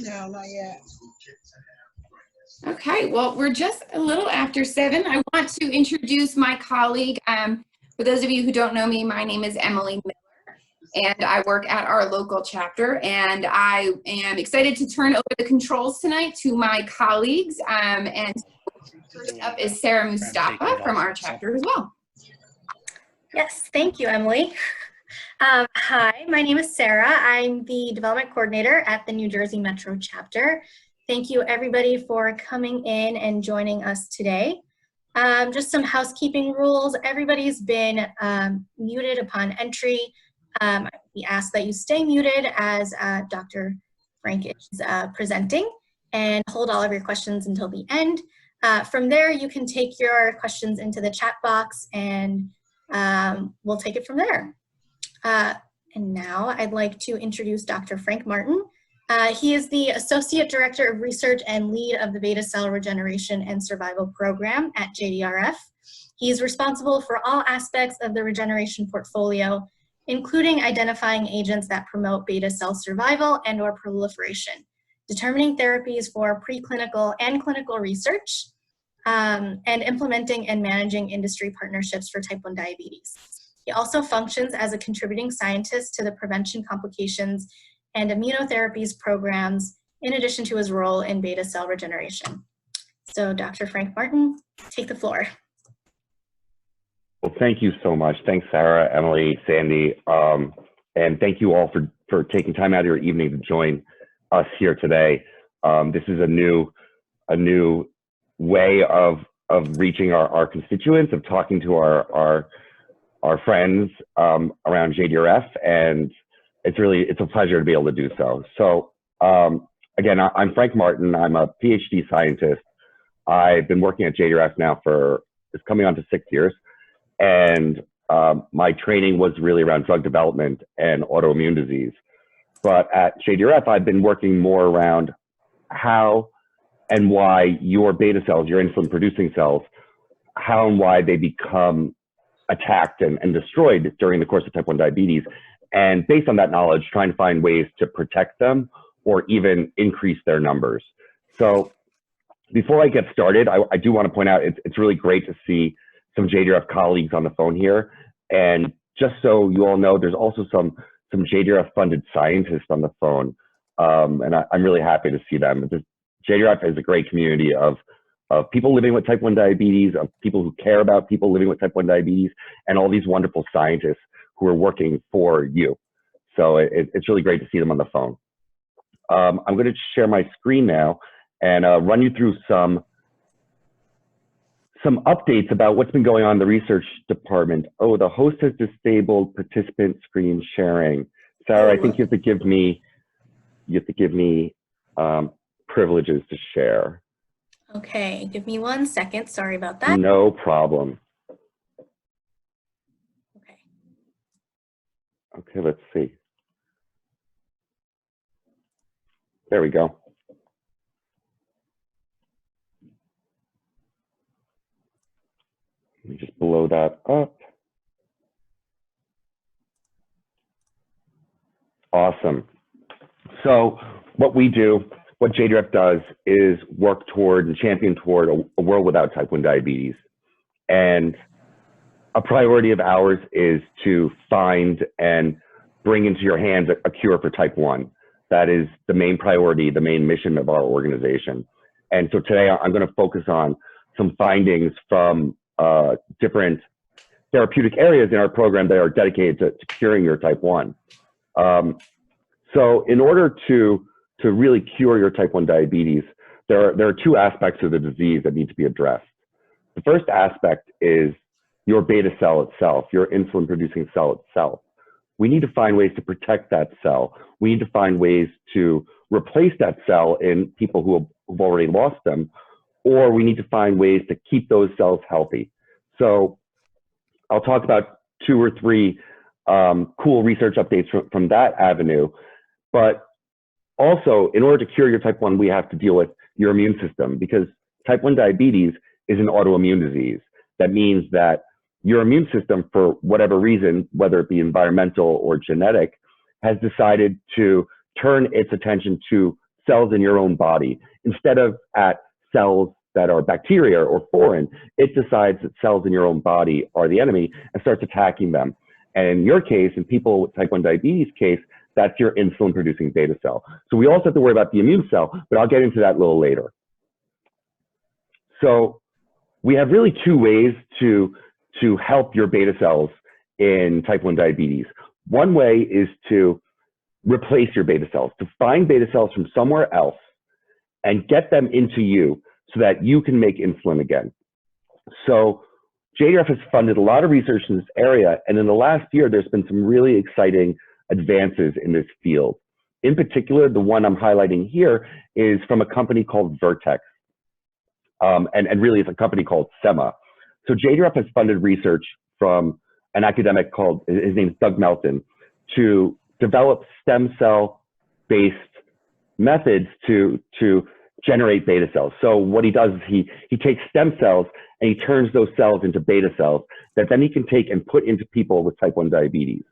No, not yet. Okay, well, we're just a little after 7. I want to introduce my colleague. For those of you who don't know me, my name is Emily Miller, and I work at our local chapter. And I am excited to turn over the controls tonight to my colleagues. And first up is Sarah Mustafa from our chapter as well. Yes, thank you, Emily. Hi, my name is Sarah. I'm the development coordinator at the New Jersey Metro chapter. Thank you everybody for coming in and joining us today. Just some housekeeping rules. Everybody's been muted upon entry. We ask that you stay muted as Dr. Frank is presenting, and hold all of your questions until the end. From there, you can take your questions into the chat box, and we'll take it from there. And now I'd like to introduce Dr. Frank Martin. He is the Associate Director of Research and lead of the Beta Cell Regeneration and Survival Program at JDRF. He's responsible for all aspects of the regeneration portfolio, including identifying agents that promote beta cell survival and/or proliferation, determining therapies for preclinical and clinical research, and implementing and managing industry partnerships for type 1 diabetes. He also functions as a contributing scientist to the prevention complications and immunotherapies programs, in addition to his role in beta cell regeneration. So Dr. Frank Martin, take the floor. Well, thank you so much. Thanks, Sarah, Emily, Sandy, and thank you all for taking time out of your evening to join us here today. This is a new way of reaching our constituents, of talking to our friends around JDRF, and it's a pleasure to be able to do so. So again, I'm Frank Martin. I'm a PhD scientist. I've been working at JDRF now it's coming on to 6 years. And my training was really around drug development and autoimmune disease. But at JDRF, I've been working more around how and why your beta cells, your insulin producing cells, how and why they become attacked and destroyed during the course of type 1 diabetes. And based on that knowledge, trying to find ways to protect them or even increase their numbers. So before I get started, I do want to point out it's really great to see some JDRF colleagues on the phone here. And just so you all know, there's also some JDRF funded scientists on the phone. And I'm really happy to see them. JDRF is a great community of people living with type 1 diabetes, of people who care about people living with type 1 diabetes, and all these wonderful scientists who are working for you. So it's really great to see them on the phone. I'm going to share my screen now and run you through some updates about what's been going on in the research department. Oh, the host has disabled participant screen sharing. Sarah, I think you have to give me privileges to share. Okay, give me 1 second. Sorry about that. No problem. Okay, let's see. There we go. Let me just blow that up. Awesome. So what JDRF does is work toward and champion toward a world without type 1 diabetes. And a priority of ours is to find and bring into your hands a cure for type 1. That is the main priority, the main mission of our organization. And so today I'm going to focus on some findings from different therapeutic areas in our program that are dedicated to curing your type 1. So in order to really cure your type 1 diabetes, there are 2 aspects of the disease that need to be addressed. The first aspect is your beta cell itself, your insulin producing cell itself. We need to find ways to protect that cell. We need to find ways to replace that cell in people who've already lost them, or we need to find ways to keep those cells healthy. So I'll talk about 2 or 3 cool research updates from that avenue. But also, in order to cure your type 1, we have to deal with your immune system, because type 1 diabetes is an autoimmune disease. That means that your immune system, for whatever reason, whether it be environmental or genetic, has decided to turn its attention to cells in your own body. Instead of at cells that are bacteria or foreign, it decides that cells in your own body are the enemy and starts attacking them. And in your case, in people with type 1 diabetes case, that's your insulin producing beta cell. So we also have to worry about the immune cell, but I'll get into that a little later. So we have really two ways to help your beta cells in type 1 diabetes. One way is to replace your beta cells, to find beta cells from somewhere else and get them into you so that you can make insulin again. So JDRF has funded a lot of research in this area, and in the last year, there's been some really exciting advances in this field. In particular, the one I'm highlighting here is from a company called Vertex, and really it's a company called SEMA. So JDRF has funded research from an academic called, his name is Doug Melton, to develop stem cell-based methods to generate beta cells. So what he does is he takes stem cells and he turns those cells into beta cells that then he can take and put into people with type 1 diabetes.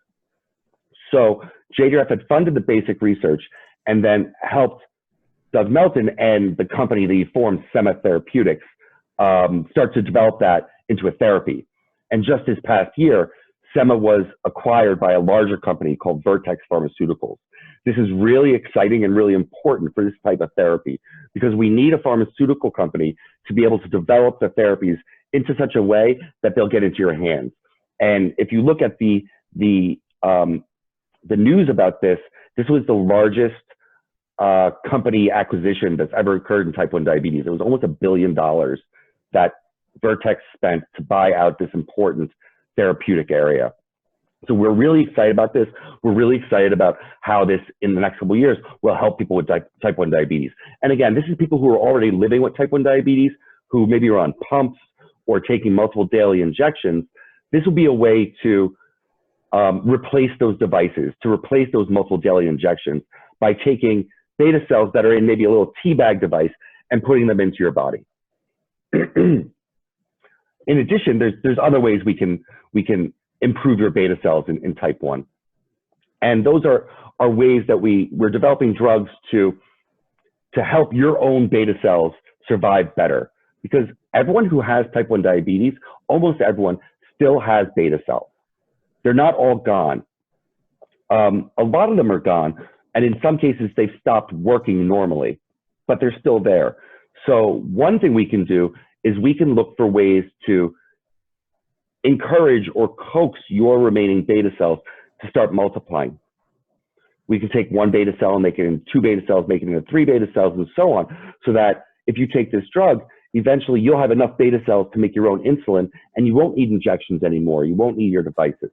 So JDRF had funded the basic research and then helped Doug Melton and the company that he formed, SEMA Therapeutics, start to develop that into a therapy. And just this past year, SEMA was acquired by a larger company called Vertex Pharmaceuticals. This is really exciting and really important for this type of therapy because we need a pharmaceutical company to be able to develop the therapies into such a way that they'll get into your hands. And if you look at the news about this, this was the largest company acquisition that's ever occurred in type 1 diabetes. It was almost $1 billion that Vertex spent to buy out this important therapeutic area. So we're really excited about this. We're really excited about how this, in the next couple of years, will help people with type 1 diabetes. And again, this is people who are already living with type 1 diabetes, who maybe are on pumps or taking multiple daily injections. This will be a way to replace those devices, to replace those multiple daily injections by taking beta cells that are in maybe a little tea bag device and putting them into your body. In addition, there's other ways we can improve your beta cells in type 1. And those are ways that we're developing drugs to help your own beta cells survive better. Because everyone who has type 1 diabetes, almost everyone still has beta cells. They're not all gone. A lot of them are gone, and in some cases they've stopped working normally, but they're still there. So one thing we can do is we can look for ways to encourage or coax your remaining beta cells to start multiplying. We can take one beta cell and make it into 2 beta cells, make it into 3 beta cells, and so on, so that if you take this drug, eventually you'll have enough beta cells to make your own insulin, and you won't need injections anymore. You won't need your devices.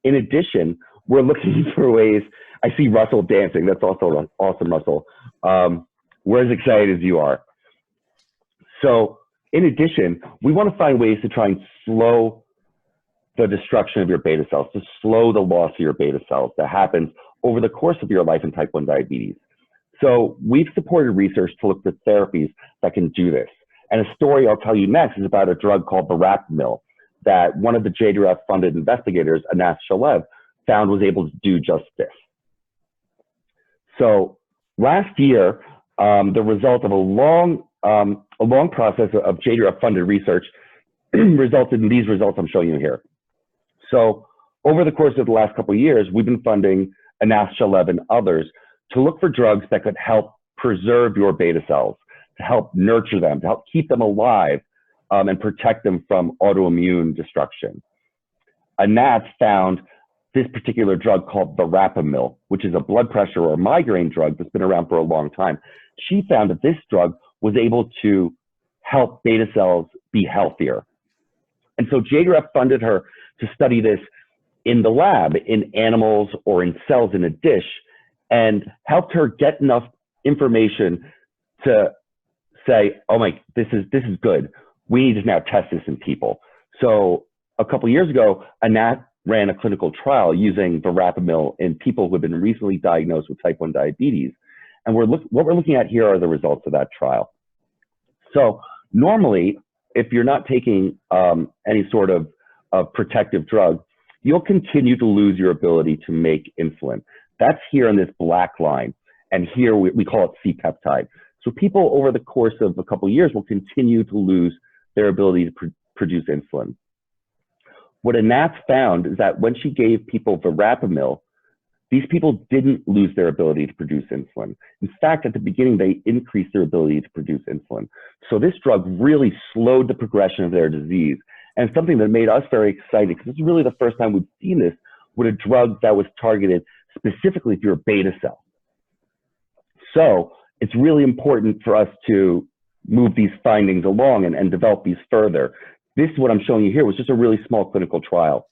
In addition, we're looking for ways. I see Russell dancing. That's also awesome, Russell. We're as excited as you are. So in addition, we want to find ways to try and slow the destruction of your beta cells, to slow the loss of your beta cells that happens over the course of your life in type 1 diabetes. So we've supported research to look for therapies that can do this. And a story I'll tell you next is about a drug called verapamil that one of the JDRF funded investigators, Anas Shalev, found was able to do just this. So last year, the result of a long process of JDRF funded research resulted in these results I'm showing you here. So over the course of the last couple of years, we've been funding Anas Shalev and others to look for drugs that could help preserve your beta cells, to help nurture them, to help keep them alive and protect them from autoimmune destruction. Anas found this particular drug called verapamil, which is a blood pressure or migraine drug that's been around for a long time. She found that this drug was able to help beta cells be healthier. And so JDRF funded her to study this in the lab, in animals or in cells in a dish, and helped her get enough information to say, oh my, this is good. We need to now test this in people. So a couple of years ago, Anat ran a clinical trial using verapamil in people who have been recently diagnosed with type 1 diabetes. And what we're looking at here are the results of that trial. So normally, if you're not taking any sort of protective drug, you'll continue to lose your ability to make insulin. That's here in this black line. and here we call it C-peptide. So people over the course of a couple of years will continue to lose their ability to produce insulin. What Anat found is that when she gave people verapamil, these people didn't lose their ability to produce insulin. In fact, at the beginning, they increased their ability to produce insulin. So this drug really slowed the progression of their disease. And something that made us very excited, because this is really the first time we've seen this with a drug that was targeted specifically to your beta cell. So it's really important for us to move these findings along and develop these further. This, what I'm showing you here, was just a really small clinical trial.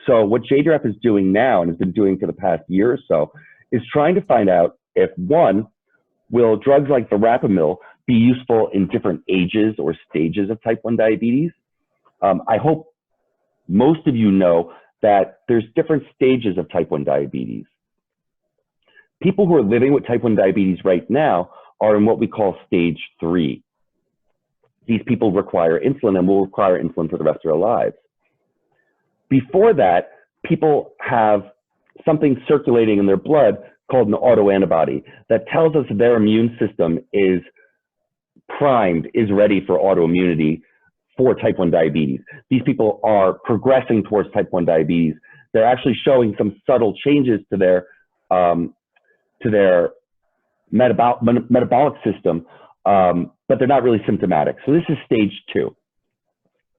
So what JDRF is doing now, and has been doing for the past year or so, is trying to find out if, one, will drugs like verapamil be useful in different ages or stages of type 1 diabetes? I hope most of you know that there's different stages of type 1 diabetes. People who are living with type 1 diabetes right now are in what we call stage 3. These people require insulin and will require insulin for the rest of their lives. Before that, people have something circulating in their blood called an autoantibody that tells us their immune system is primed, is ready for autoimmunity for type 1 diabetes. These people are progressing towards type 1 diabetes. They're actually showing some subtle changes to their metabolic system, but they're not really symptomatic. So this is stage 2.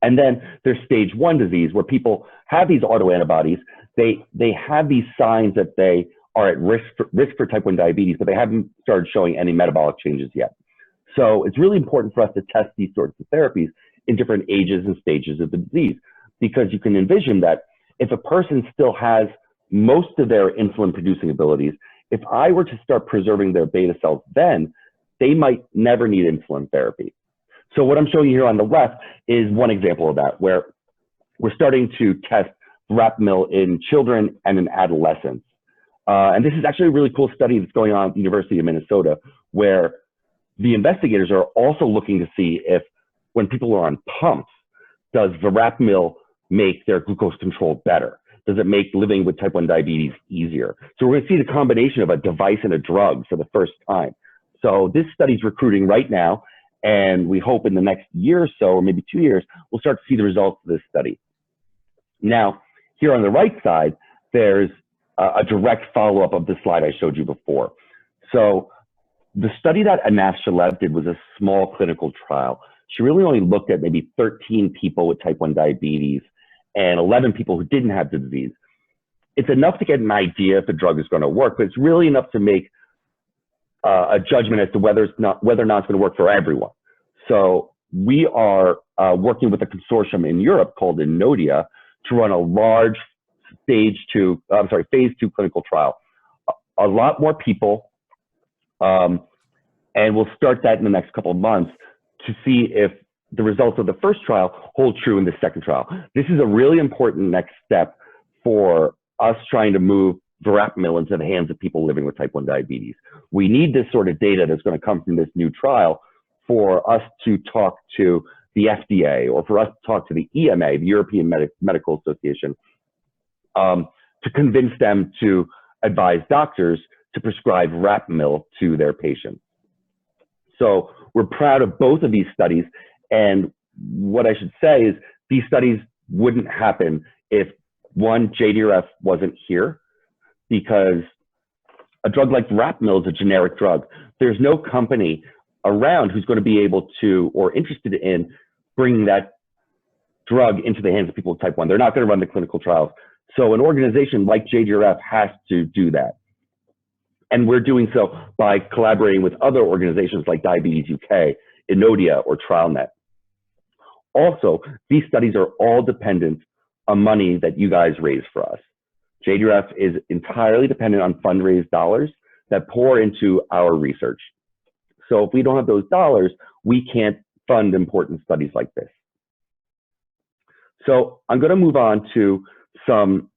And then there's stage 1 disease, where people have these autoantibodies. They have these signs that they are at risk for type 1 diabetes, but they haven't started showing any metabolic changes yet. So it's really important for us to test these sorts of therapies in different ages and stages of the disease, because you can envision that if a person still has most of their insulin producing abilities, if I were to start preserving their beta cells, then they might never need insulin therapy. So what I'm showing you here on the left is one example of that, where we're starting to test verapamil in children and in adolescents. And this is actually a really cool study that's going on at the University of Minnesota, where the investigators are also looking to see if, when people are on pumps, does verapamil make their glucose control better? Does it make living with type 1 diabetes easier? So we're going to see the combination of a device and a drug for the first time. So this study's recruiting right now, and we hope in the next year or so, or maybe 2 years, we'll start to see the results of this study. Now, here on the right side, there's a direct follow-up of the slide I showed you before. So the study that Anat Shalev did was a small clinical trial. She really only looked at maybe 13 people with type 1 diabetes and 11 people who didn't have the disease. It's enough to get an idea if the drug is going to work, but it's really enough to make a judgment as to whether or not it's going to work for everyone. So we are working with a consortium in Europe called Inodia to run a large phase 2 clinical trial. A lot more people, and we'll start that in the next couple of months to see if the results of the first trial hold true in the second trial. This is a really important next step for us trying to move verapamil into the hands of people living with type 1 diabetes. We need this sort of data that's going to come from this new trial for us to talk to the FDA, or for us to talk to the EMA, the European Medical Association, to convince them to advise doctors to prescribe verapamil to their patients. So we're proud of both of these studies. And what I should say is these studies wouldn't happen if, one, JDRF wasn't here, because a drug like verapamil is a generic drug. There's no company around who's going to be able to, or interested in, bringing that drug into the hands of people with type 1. They're not going to run the clinical trials. So an organization like JDRF has to do that. And we're doing so by collaborating with other organizations like Diabetes UK, Inodia, or TrialNet. Also, these studies are all dependent on money that you guys raise for us. JDRF is entirely dependent on fundraised dollars that pour into our research. So if we don't have those dollars, we can't fund important studies like this. So I'm going to move on to some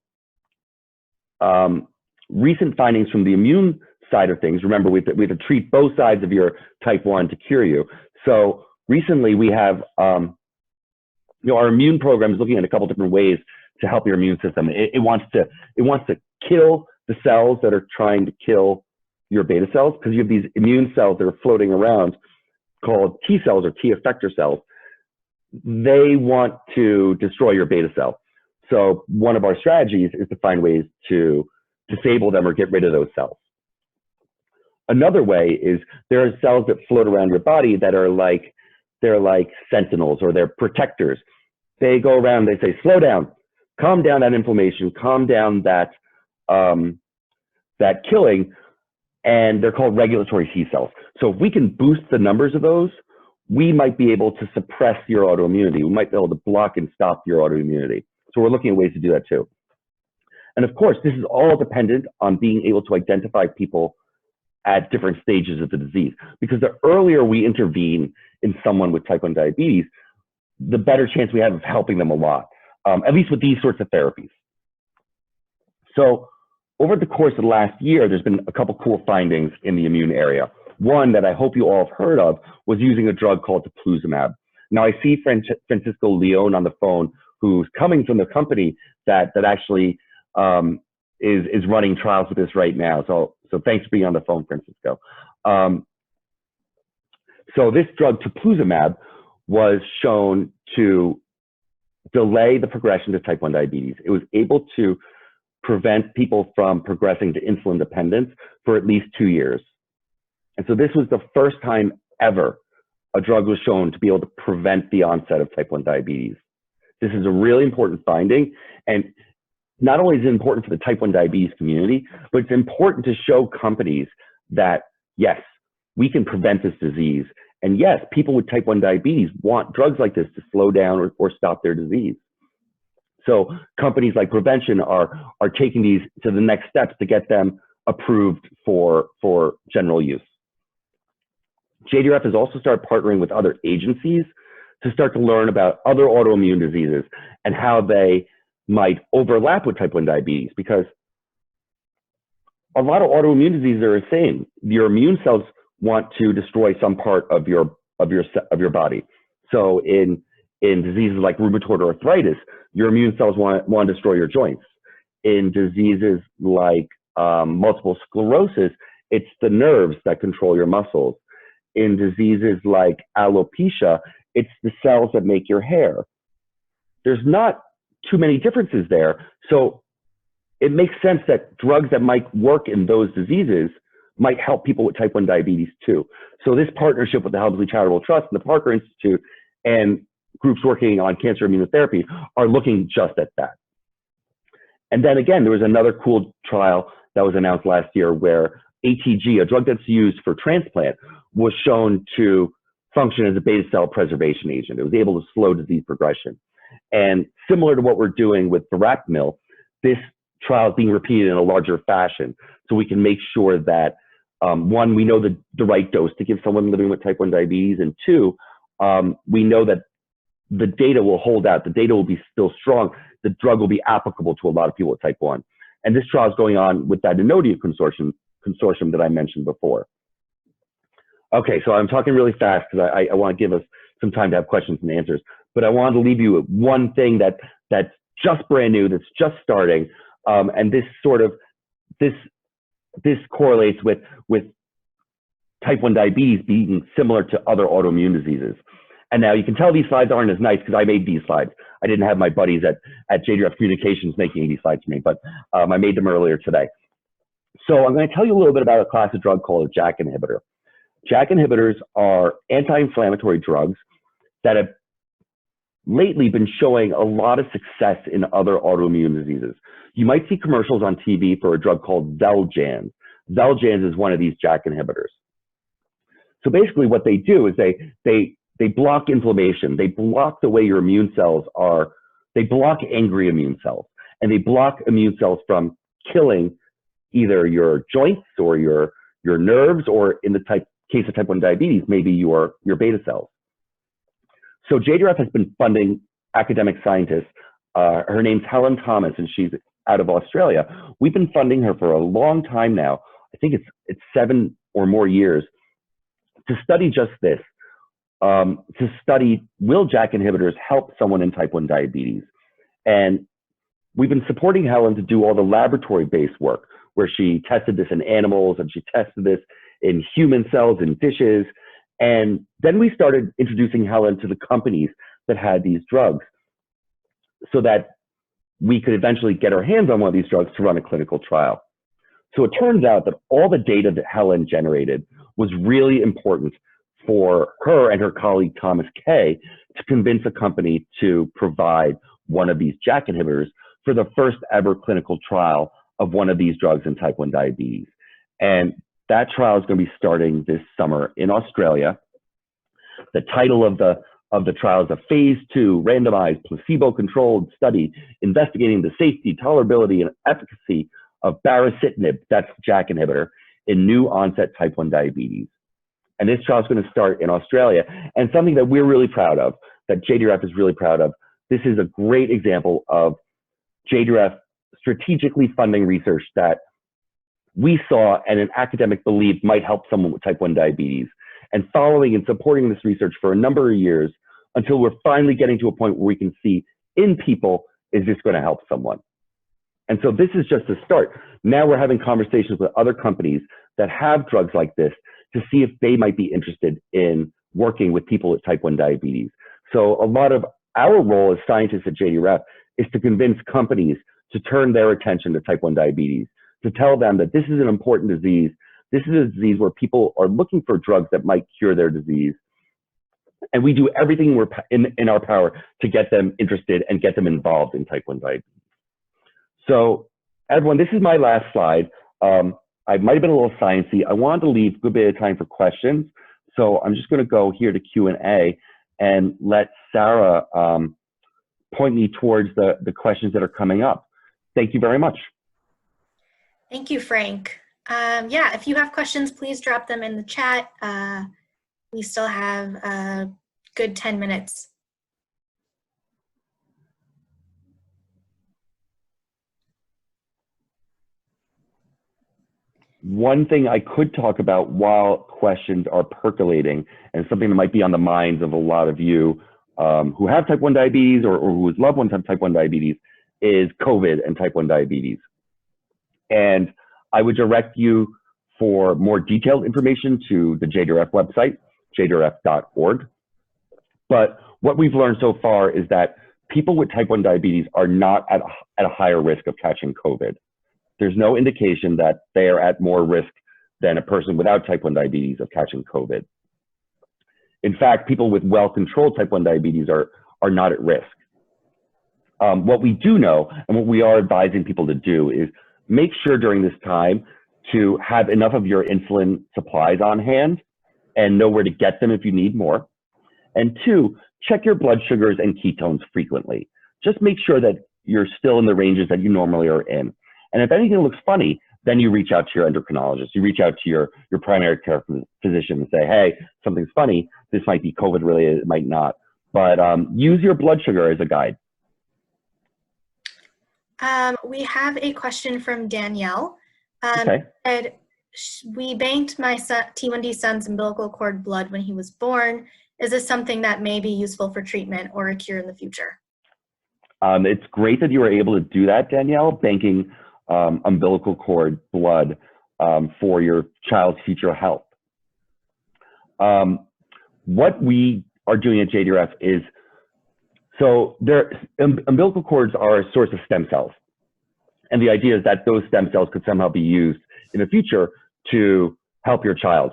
recent findings from the immune side of things. Remember, we have to treat both sides of your type 1 to cure you. So recently we have, our immune program is looking at a couple different ways to help your immune system. It wants to kill the cells that are trying to kill your beta cells, because you have these immune cells that are floating around called T cells or T effector cells. They want to destroy your beta cell. So one of our strategies is to find ways to disable them or get rid of those cells. Another way is there are cells that float around your body that are like, they're like sentinels or they're protectors. They go around, they say, slow down, calm down that inflammation, calm down that, that killing, and they're called regulatory T cells. So if we can boost the numbers of those, we might be able to suppress your autoimmunity. We might be able to block and stop your autoimmunity. So we're looking at ways to do that too. And of course, this is all dependent on being able to identify people at different stages of the disease. Because the earlier we intervene in someone with type 1 diabetes, the better chance we have of helping them a lot, at least with these sorts of therapies. So over the course of the last year, there's been a couple cool findings in the immune area. One that I hope you all have heard of was using a drug called teplizumab. Now I see Francisco Leon on the phone, who's coming from the company that actually is running trials with this right now. So thanks for being on the phone, Francisco. So this drug, teplizumab, was shown to delay the progression to type 1 diabetes. It was able to prevent people from progressing to insulin dependence for at least 2 years. And so this was the first time ever a drug was shown to be able to prevent the onset of type 1 diabetes. This is a really important finding. And not only is it important for the type 1 diabetes community, but it's important to show companies that, yes, we can prevent this disease. And yes, people with type 1 diabetes want drugs like this to slow down or stop their disease. So companies like Prevention are taking these to the next steps to get them approved for general use. JDRF has also started partnering with other agencies to start to learn about other autoimmune diseases and how they might overlap with type 1 diabetes, because a lot of autoimmune diseases are the same. Your immune cells want to destroy some part of your body. So in diseases like rheumatoid arthritis, your immune cells want to destroy your joints. In diseases like multiple sclerosis, it's the nerves that control your muscles. In diseases like alopecia, it's the cells that make your hair. There's not too many differences there. So it makes sense that drugs that might work in those diseases might help people with type 1 diabetes too. So this partnership with the Helmsley Charitable Trust and the Parker Institute and groups working on cancer immunotherapy are looking just at that. And then again, there was another cool trial that was announced last year where ATG, a drug that's used for transplant, was shown to function as a beta cell preservation agent. It was able to slow disease progression. And similar to what we're doing with verapamil, this trial is being repeated in a larger fashion. So we can make sure that, one, we know the right dose to give someone living with type 1 diabetes, and two, we know that the data will hold out. The data will be still strong. The drug will be applicable to a lot of people with type 1. And this trial is going on with that Inodia consortium that I mentioned before. Okay, so I'm talking really fast because I want to give us some time to have questions and answers. But I wanted to leave you with one thing that's just brand new, that's just starting, and this correlates with type 1 diabetes being similar to other autoimmune diseases. And now you can tell these slides aren't as nice because I made these slides. I didn't have my buddies at JDRF Communications making these slides for me, but I made them earlier today. So I'm going to tell you a little bit about a class of drug called a JAK inhibitor. JAK inhibitors are anti-inflammatory drugs that have lately been showing a lot of success in other autoimmune diseases. You might see commercials on TV for a drug called Xeljanz. Xeljanz is one of these JAK inhibitors. So basically what they do is they block inflammation. They block the way your immune cells are. They block angry immune cells, and they block immune cells from killing either your joints or your nerves, or in the case of type 1 diabetes, maybe your beta cells. So JDRF has been funding academic scientists. Her name's Helen Thomas, and she's out of Australia. We've been funding her for a long time now. I think it's 7 or more years to study just this. To study, will JAK inhibitors help someone in type 1 diabetes? And we've been supporting Helen to do all the laboratory-based work. where she tested this in animals and she tested this in human cells in fishes. And then we started introducing Helen to the companies that had these drugs so that we could eventually get our hands on one of these drugs to run a clinical trial. So it turns out that all the data that Helen generated was really important for her and her colleague Thomas Kay to convince a company to provide one of these JAK inhibitors for the first ever clinical trial of one of these drugs in type 1 diabetes. And that trial is going to be starting this summer in Australia. The title of the trial is a phase 2 randomized placebo-controlled study investigating the safety, tolerability, and efficacy of baricitinib, that's JAK inhibitor, in new onset type 1 diabetes. And this trial is going to start in Australia. And something that we're really proud of, that JDRF is really proud of, this is a great example of JDRF strategically funding research that we saw and an academic believed might help someone with type 1 diabetes, and following and supporting this research for a number of years until we're finally getting to a point where we can see in people, is this going to help someone? And so this is just a start. Now we're having conversations with other companies that have drugs like this to see if they might be interested in working with people with type 1 diabetes. So a lot of our role as scientists at JDRF is to convince companies to turn their attention to type 1 diabetes, to tell them that this is an important disease. This is a disease where people are looking for drugs that might cure their disease. And we do everything we're in our power to get them interested and get them involved in type 1 diabetes. So everyone, this is my last slide. I might have been a little sciencey. I wanted to leave a good bit of time for questions. So I'm just going to go here to Q&A and let Sarah point me towards the questions that are coming up. Thank you very much. Thank you, Frank. Yeah, if you have questions, please drop them in the chat. We still have a good 10 minutes. One thing I could talk about while questions are percolating, and something that might be on the minds of a lot of you who have type 1 diabetes or whose loved ones have type 1 diabetes, is COVID and type 1 diabetes. And I would direct you for more detailed information to the JDRF website, jdrf.org. But what we've learned so far is that people with type 1 diabetes are not at a higher risk of catching COVID. There's no indication that they are at more risk than a person without type 1 diabetes of catching COVID. In fact, people with well-controlled type 1 diabetes are not at risk. What we do know, and what we are advising people to do, is make sure during this time to have enough of your insulin supplies on hand and know where to get them if you need more. And 2, check your blood sugars and ketones frequently. Just make sure that you're still in the ranges that you normally are in. And if anything looks funny, then you reach out to your endocrinologist. You reach out to your primary care physician and say, hey, something's funny. This might be COVID related, it might not. But use your blood sugar as a guide. We have a question from Danielle. Okay. Said, we banked my son, T1D son's umbilical cord blood when he was born. Is this something that may be useful for treatment or a cure in the future? It's great that you were able to do that, Danielle, banking umbilical cord blood for your child's future health. What we are doing at JDRF is, so umbilical cords are a source of stem cells. And the idea is that those stem cells could somehow be used in the future to help your child.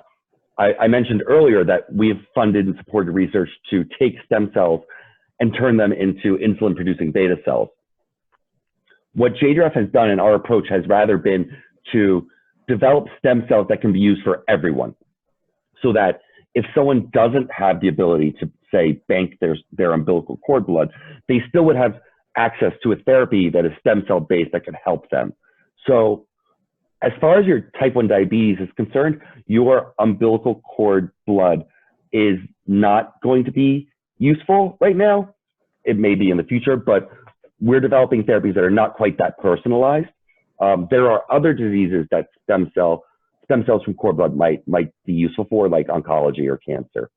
I mentioned earlier that we have funded and supported research to take stem cells and turn them into insulin-producing beta cells. What JDRF has done in our approach has rather been to develop stem cells that can be used for everyone, so that if someone doesn't have the ability to, say, bank their umbilical cord blood, they still would have access to a therapy that is stem cell based that could help them. So as far as your type 1 diabetes is concerned, your umbilical cord blood is not going to be useful right now. It may be in the future, but we're developing therapies that are not quite that personalized. There are other diseases that stem cells from cord blood might be useful for, like oncology or cancer.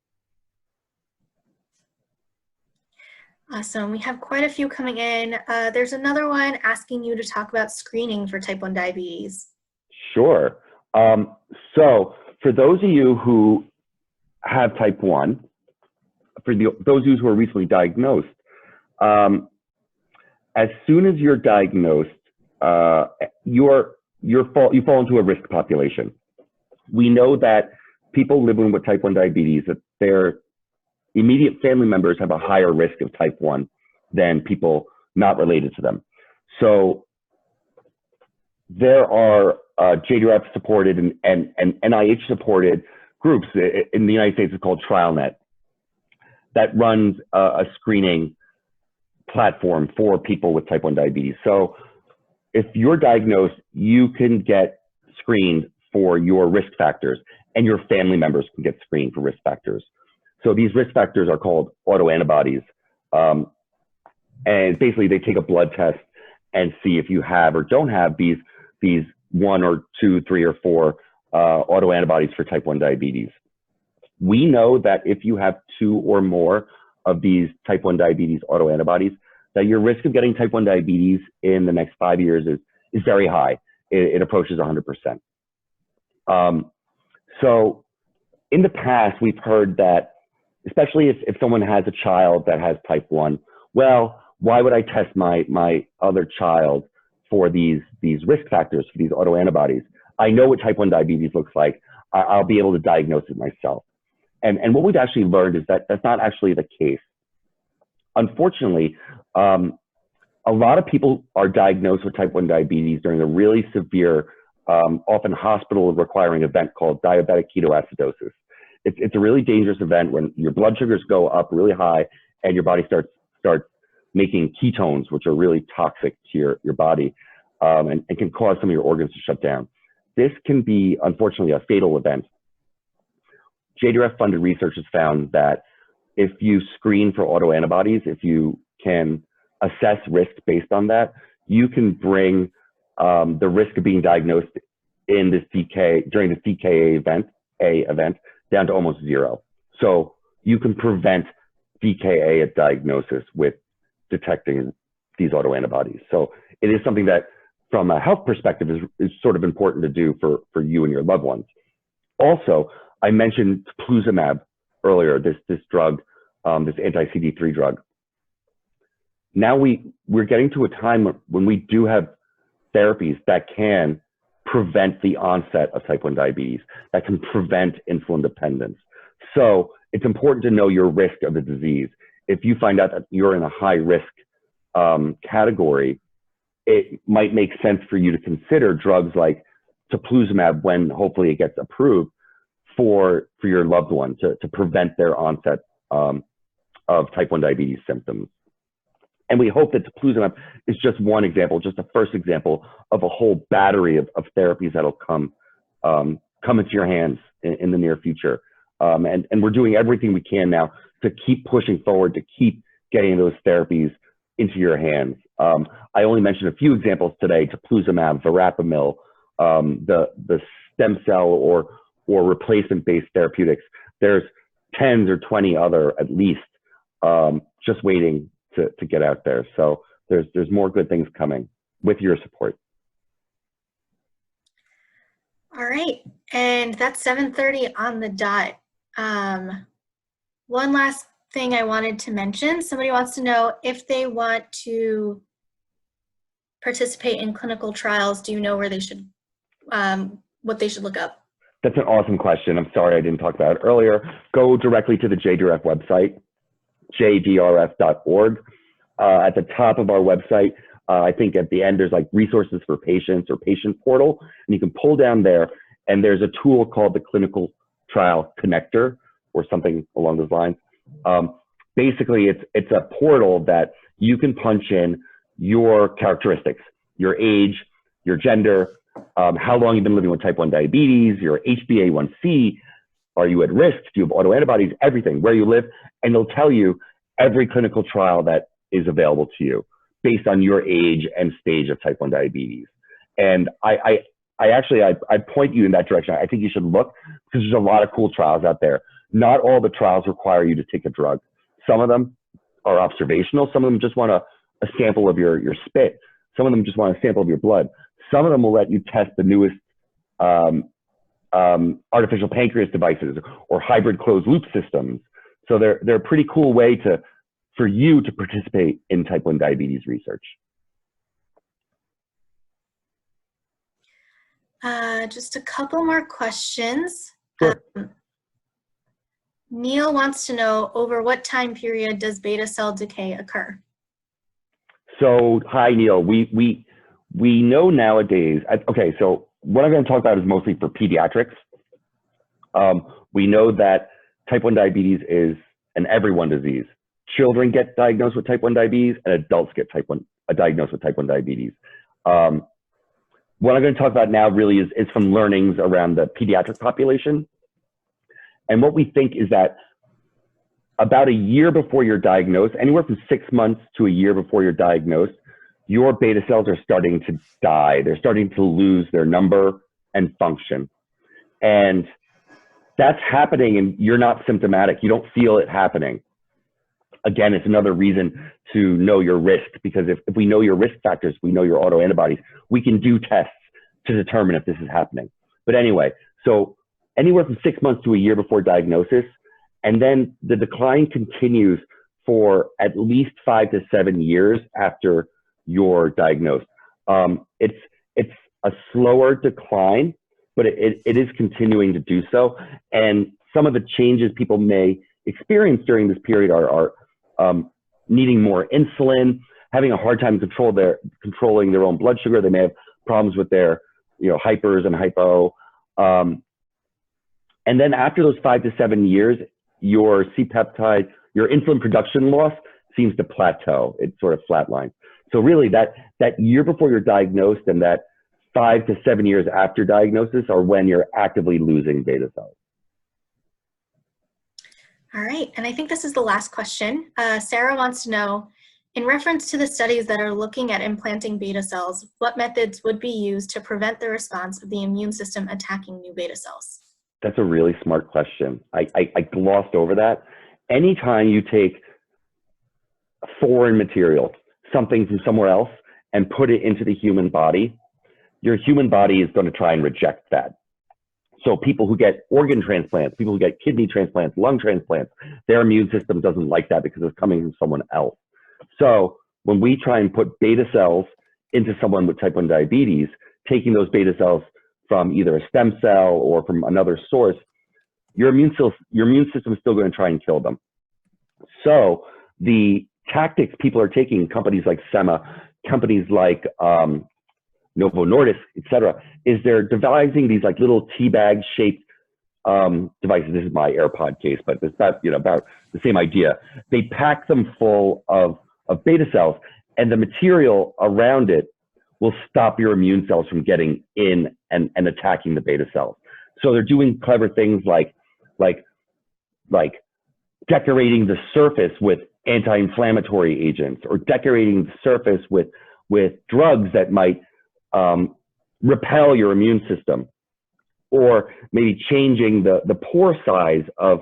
Awesome. We have quite a few coming in. There's another one asking you to talk about screening for type 1 diabetes. Sure. So for those of you who have type 1, those of you who are recently diagnosed, as soon as you're diagnosed, you fall into a risk population. We know that people living with type 1 diabetes, that their immediate family members have a higher risk of type 1 than people not related to them. So there are JDRF supported and NIH supported groups. In the United States, it's called TrialNet, that runs a screening platform for people with type 1 diabetes. So if you're diagnosed, you can get screened for your risk factors, and your family members can get screened for risk factors. So these risk factors are called autoantibodies. And basically they take a blood test and see if you have or don't have these 1 or 2, 3 or 4 autoantibodies for type 1 diabetes. We know that if you have 2 or more of these type 1 diabetes autoantibodies, that your risk of getting type 1 diabetes in the next 5 years is very high. It approaches 100%. So in the past, we've heard that, especially if someone has a child that has type 1, well, why would I test my other child for these risk factors, for these autoantibodies? I know what type 1 diabetes looks like. I'll be able to diagnose it myself. And what we've actually learned is that that's not actually the case. Unfortunately, a lot of people are diagnosed with type 1 diabetes during a really severe, often hospital requiring event called diabetic ketoacidosis. It's a really dangerous event when your blood sugars go up really high and your body starts making ketones, which are really toxic to your body, and can cause some of your organs to shut down. This can be, unfortunately, a fatal event. JDRF funded research has found that if you screen for autoantibodies, if you can assess risk based on that, you can bring the risk of being diagnosed in this during this DKA event down to almost 0. So you can prevent DKA at diagnosis with detecting these autoantibodies. So it is something that, from a health perspective, is sort of important to do for you and your loved ones. Also, I mentioned teplizumab earlier, this drug, this anti-CD3 drug. Now we're getting to a time when we do have therapies that can prevent the onset of type 1 diabetes, that can prevent insulin dependence. So it's important to know your risk of the disease. If you find out that you're in a high risk category, it might make sense for you to consider drugs like teplizumab when hopefully it gets approved for your loved one to prevent their onset of type 1 diabetes symptoms. And we hope that teplizumab is just one example, just a first example of a whole battery of therapies that'll come into your hands in the near future. And we're doing everything we can now to keep pushing forward, to keep getting those therapies into your hands. I only mentioned a few examples today: teplizumab, verapamil, the stem cell or replacement-based therapeutics. There's 10 or 20 other, at least, just waiting to get out there. So there's more good things coming with your support. All right, and that's 7:30 on the dot. One last thing I wanted to mention. Somebody wants to know if they want to participate in clinical trials. Do you know where they should, what they should look up? That's an awesome question. I'm sorry I didn't talk about it earlier. Go directly to the JDRF website, jdrf.org. At the top of our website, I think at the end there's like resources for patients or patient portal, and you can pull down there, and there's a tool called the Clinical Trial Connector or something along those lines. Basically, it's a portal that you can punch in your characteristics, your age, your gender, how long you've been living with type 1 diabetes, your HbA1c, are you at risk, do you have autoantibodies, everything, where you live, and it'll tell you every clinical trial that is available to you based on your age and stage of type 1 diabetes. And I point you in that direction. I think you should look, because there's a lot of cool trials out there. Not all the trials require you to take a drug. Some of them are observational. Some of them just want a sample of your spit. Some of them just want a sample of your blood. Some of them will let you test the newest artificial pancreas devices or hybrid closed loop systems. So they're a pretty cool way for you to participate in type 1 diabetes research. Just a couple more questions. Sure. Neil wants to know, over what time period does beta cell decay occur? So, hi, Neil. We know nowadays, okay, so what I'm going to talk about is mostly for pediatrics. We know that type 1 diabetes is an everyone disease. Children get diagnosed with type 1 diabetes and adults get diagnosed with type 1 diabetes. What I'm going to talk about now really is some learnings around the pediatric population. And what we think is that about a year before you're diagnosed, anywhere from 6 months to a year before you're diagnosed, your beta cells are starting to die. They're starting to lose their number and function. And that's happening and you're not symptomatic. You don't feel it happening. Again, it's another reason to know your risk, because if we know your risk factors, we know your autoantibodies, we can do tests to determine if this is happening. But anyway, so anywhere from 6 months to a year before diagnosis, and then the decline continues for at least 5 to 7 years after you're diagnosed. It's a slower decline, but it is continuing to do so. And some of the changes people may experience during this period are needing more insulin, having a hard time controlling their own blood sugar. They may have problems with their hypers and hypo. And then after those 5 to 7 years, your C-peptide, your insulin production loss seems to plateau. It sort of flatlines. So really that year before you're diagnosed and that 5 to 7 years after diagnosis are when you're actively losing beta cells. All right, and I think this is the last question. Sarah wants to know, in reference to the studies that are looking at implanting beta cells, what methods would be used to prevent the response of the immune system attacking new beta cells? That's a really smart question. I glossed over that. Anytime you take foreign material, something from somewhere else, and put it into the human body, your human body is going to try and reject that. So people who get organ transplants, people who get kidney transplants, lung transplants, their immune system doesn't like that because it's coming from someone else. So when we try and put beta cells into someone with type 1 diabetes, taking those beta cells from either a stem cell or from another source, your immune system is still going to try and kill them. So the tactics people are taking, companies like SEMA, companies like Novo Nordisk, et cetera, is they're devising these like little tea bag shaped devices. This is my AirPod case, but it's about the same idea. They pack them full of beta cells, and the material around it will stop your immune cells from getting in and attacking the beta cells. So they're doing clever things like decorating the surface with anti-inflammatory agents, or decorating the surface with drugs that might repel your immune system, or maybe changing the pore size of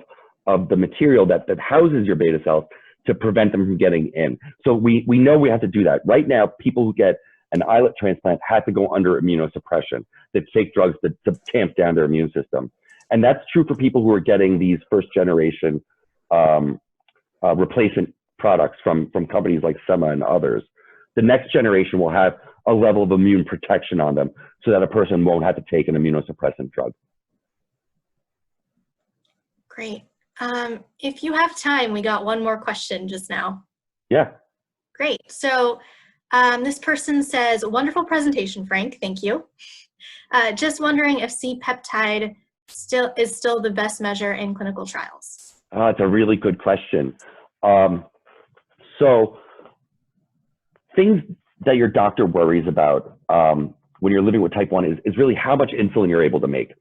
the material that houses your beta cells to prevent them from getting in. So we know we have to do that. Right now, people who get an islet transplant have to go under immunosuppression, that take drugs to tamp down their immune system. And that's true for people who are getting these first generation replacement products from companies like SEMA and others. The next generation will have a level of immune protection on them so that a person won't have to take an immunosuppressant drug. Great. If you have time, we got one more question just now. Yeah. Great. So this person says, wonderful presentation, Frank. Thank you. Just wondering if C-peptide is still the best measure in clinical trials. It's a really good question. So things that your doctor worries about when you're living with type 1 is really how much insulin you're able to make.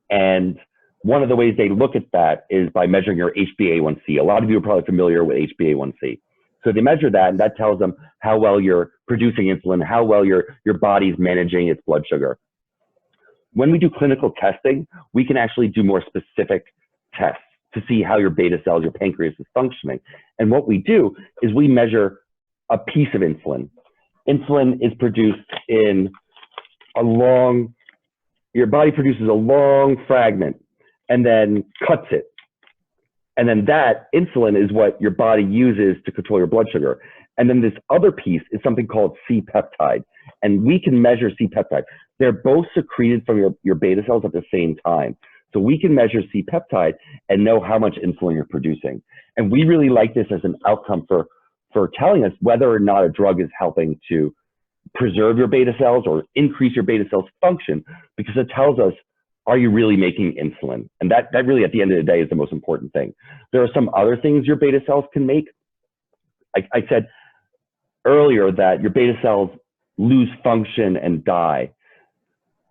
And one of the ways they look at that is by measuring your HbA1c. A lot of you are probably familiar with HbA1c. So they measure that, and that tells them how well you're producing insulin, how well your body's managing its blood sugar. When we do clinical testing, we can actually do more specific tests to see how your beta cells, your pancreas is functioning. And what we do is we measure a piece of insulin. Insulin is produced in a long your body produces a long fragment and then cuts it. And then that insulin is what your body uses to control your blood sugar. And then this other piece is something called C-peptide. And we can measure C-peptide. They're both secreted from your beta cells at the same time. So we can measure C-peptide and know how much insulin you're producing. And we really like this as an outcome for telling us whether or not a drug is helping to preserve your beta cells or increase your beta cells function, because it tells us, are you really making insulin? And that really, at the end of the day, is the most important thing. There are some other things your beta cells can make. I said earlier that your beta cells lose function and die.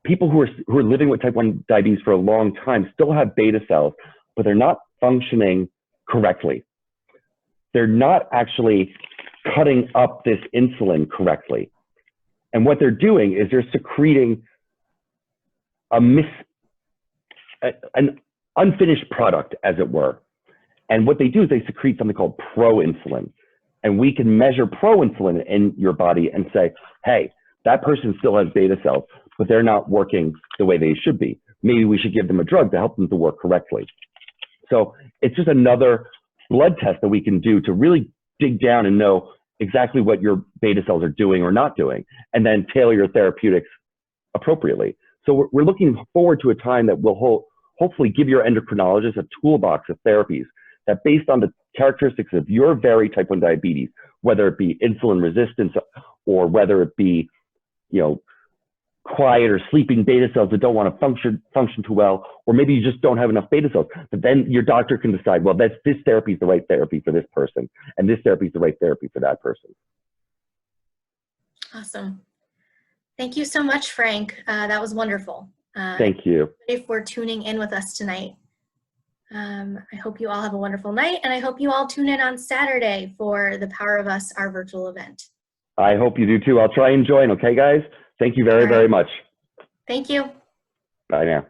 People who are living with type 1 diabetes for a long time still have beta cells, but they're not functioning correctly. They're not actually cutting up this insulin correctly. And what they're doing is they're secreting an unfinished product, as it were. And what they do is they secrete something called proinsulin. And we can measure proinsulin in your body and say, hey, that person still has beta cells, but they're not working the way they should be. Maybe we should give them a drug to help them to work correctly. So it's just another blood test that we can do to really dig down and know exactly what your beta cells are doing or not doing, and then tailor your therapeutics appropriately. So we're looking forward to a time that will hopefully give your endocrinologist a toolbox of therapies that, based on the characteristics of your very type 1 diabetes, whether it be insulin resistance or whether it be, quiet or sleeping beta cells that don't want to function too well, or maybe you just don't have enough beta cells, but then your doctor can decide, well, this therapy is the right therapy for this person, and this therapy is the right therapy for that person. Awesome. Thank you so much, Frank. That was wonderful. Thank you. Thank you for tuning in with us tonight. I hope you all have a wonderful night, and I hope you all tune in on Saturday for the Power of Us, our virtual event. I hope you do too. I'll try and join, okay, guys? Thank you very, very much. Thank you. Bye now.